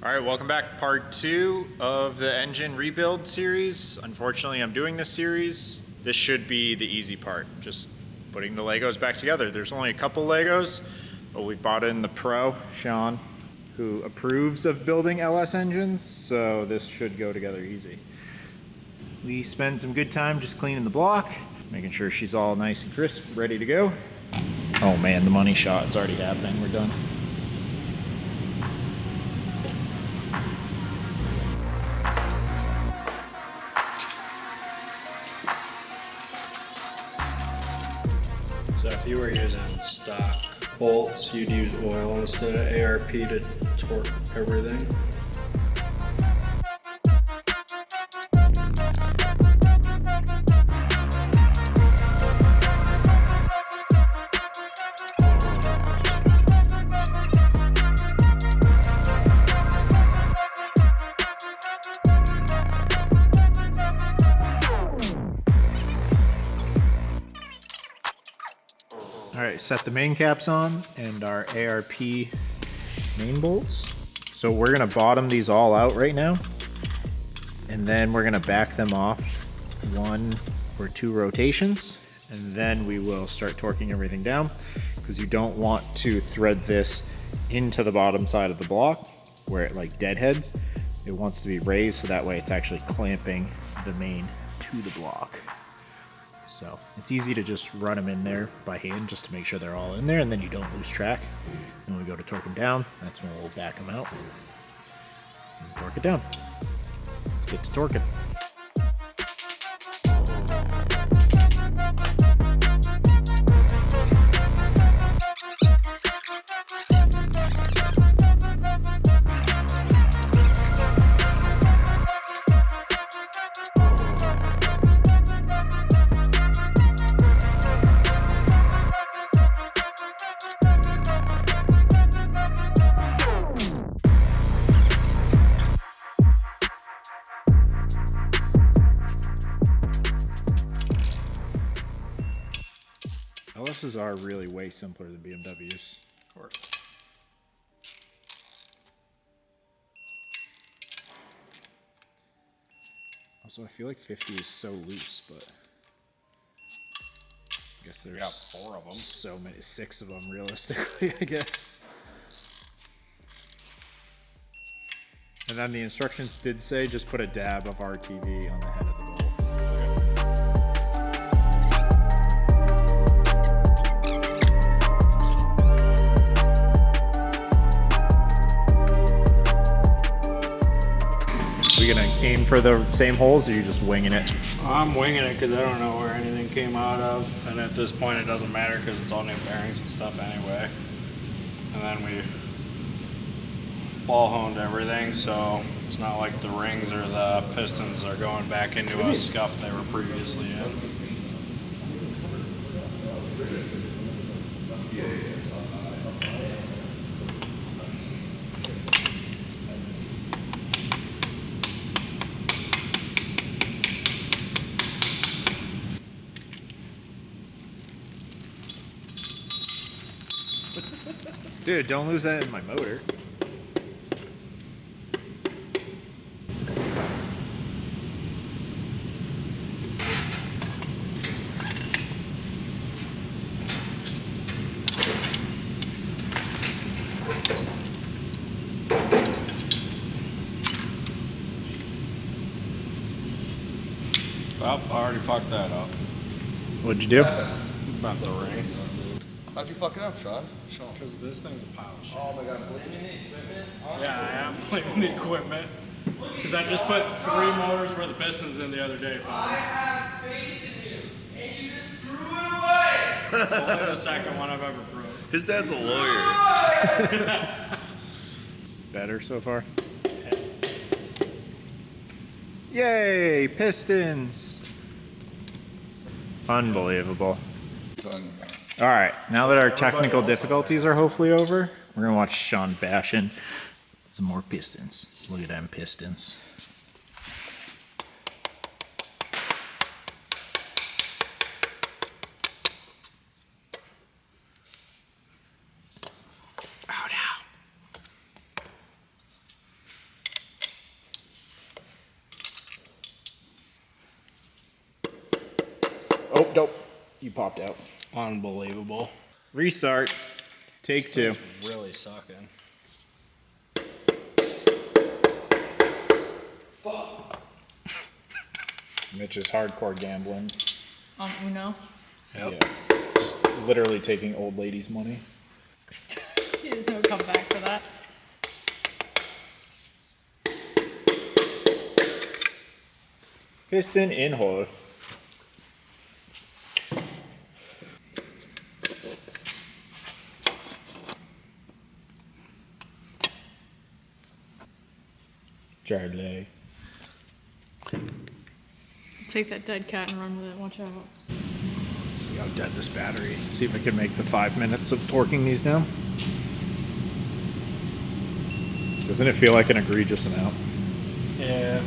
All right, welcome back. Part 2 of the engine rebuild series. Unfortunately, I'm doing this series. This should be the easy part, just putting the Legos back together. There's only a couple Legos, but we bought in the pro, Shaun, who approves of building LS engines, so this should go together easy. We spent some good time just cleaning the block, making sure she's all nice and crisp, ready to go. Oh man, the money shot, it's already happening. We're done. So if you were using stock bolts, you'd use oil instead of ARP to torque everything. All right, set the main caps on and our ARP main bolts. So we're gonna bottom these all out right now, and then we're gonna back them off 1 or 2 rotations, and then we will start torquing everything down, because you don't want to thread this into the bottom side of the block where it like deadheads. It wants to be raised so that way it's actually clamping the main to the block. So it's easy to just run them in there by hand just to make sure they're all in there, and then you don't lose track. And when we go to torque them down, that's when we'll back them out and torque it down. Let's get to torquing. LSs are really way simpler than BMWs. Of course. Also, I feel like 50 is so loose, but I guess there's 4 of them. so many, 6 of them realistically, I guess. And then the instructions did say just put a dab of RTV on the head of the bolt. Are we gonna aim for the same holes, or are you just winging it? I'm winging it because I don't know where anything came out of, and at this point it doesn't matter because it's all new bearings and stuff anyway. And then we ball honed everything, so it's not like the rings or the pistons are going back into a scuff they were previously in. Dude, don't lose that in my motor. Well, I already fucked that up. What'd you do? Bent the ring. How'd you fuck it up, Shaun? Because this thing's a pile of shit. Oh my god, blaming the equipment? Yeah, I am blaming the equipment. Because I just put 3 motors for the pistons in the other day. I have faith in you, and you just threw it away! Only the second one I've ever broke. His dad's a lawyer. Better so far? Yay, Pistons! Unbelievable. All right, now that our technical difficulties are hopefully over, we're gonna watch Shaun bashing some more pistons. Look at them pistons. Nope. You popped out. Unbelievable. Restart. Take 2. Really sucking. Mitch is hardcore gambling. Uno. Yep. Yeah. Just literally taking old ladies' money. There's no comeback for that. Piston in hole. Charlie. Take that dead cat and run with it. Watch out. See how dead this battery. See if I can make the 5 minutes of torquing these down. Doesn't it feel like an egregious amount? Yeah.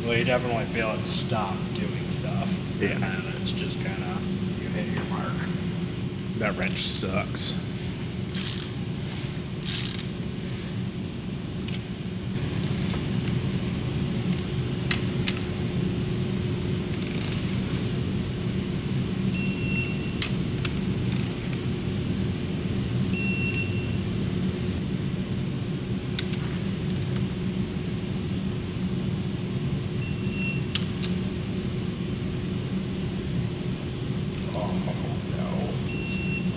Well, you definitely feel it stop doing stuff. Yeah. And then it's just kind of, you hit your mark. That wrench sucks.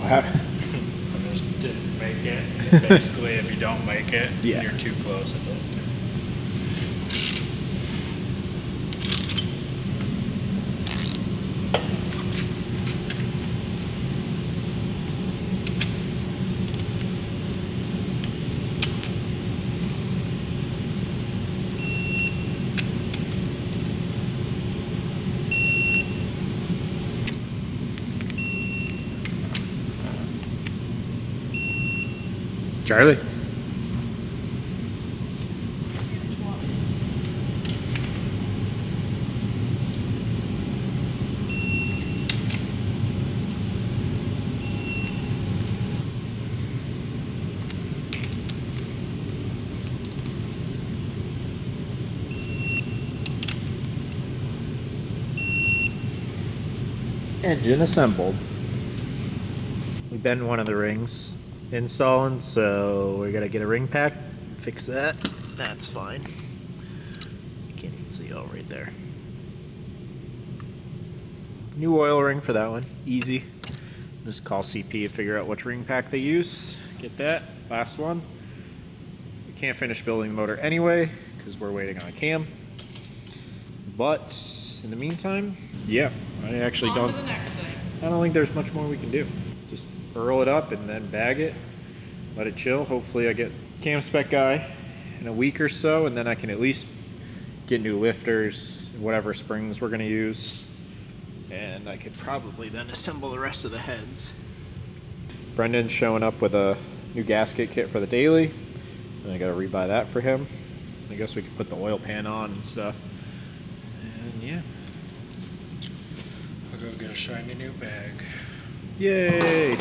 I just didn't make it. Basically, if you don't make it, Yeah. you're too close. Charlie. Engine assembled. We bent one of the rings installing, so we gotta get a ring pack and fix that. That's fine. You can't even see all right there. New oil ring for that one. Easy. Just call CP and figure out which ring pack they use. Get that. Last one. We can't finish building the motor anyway because we're waiting on a cam. But in the meantime, yeah, I actually On don't. to the next thing. I don't think there's much more we can do. Just burl it up and then bag it, let it chill. Hopefully I get cam spec guy in a week or so, and then I can at least get new lifters, whatever springs we're gonna use, and I could probably then assemble the rest of the heads. Brendan's showing up with a new gasket kit for the daily, and I gotta rebuy that for him. I guess we could put the oil pan on and stuff. And yeah. I'll go get a shiny new bag. Yay!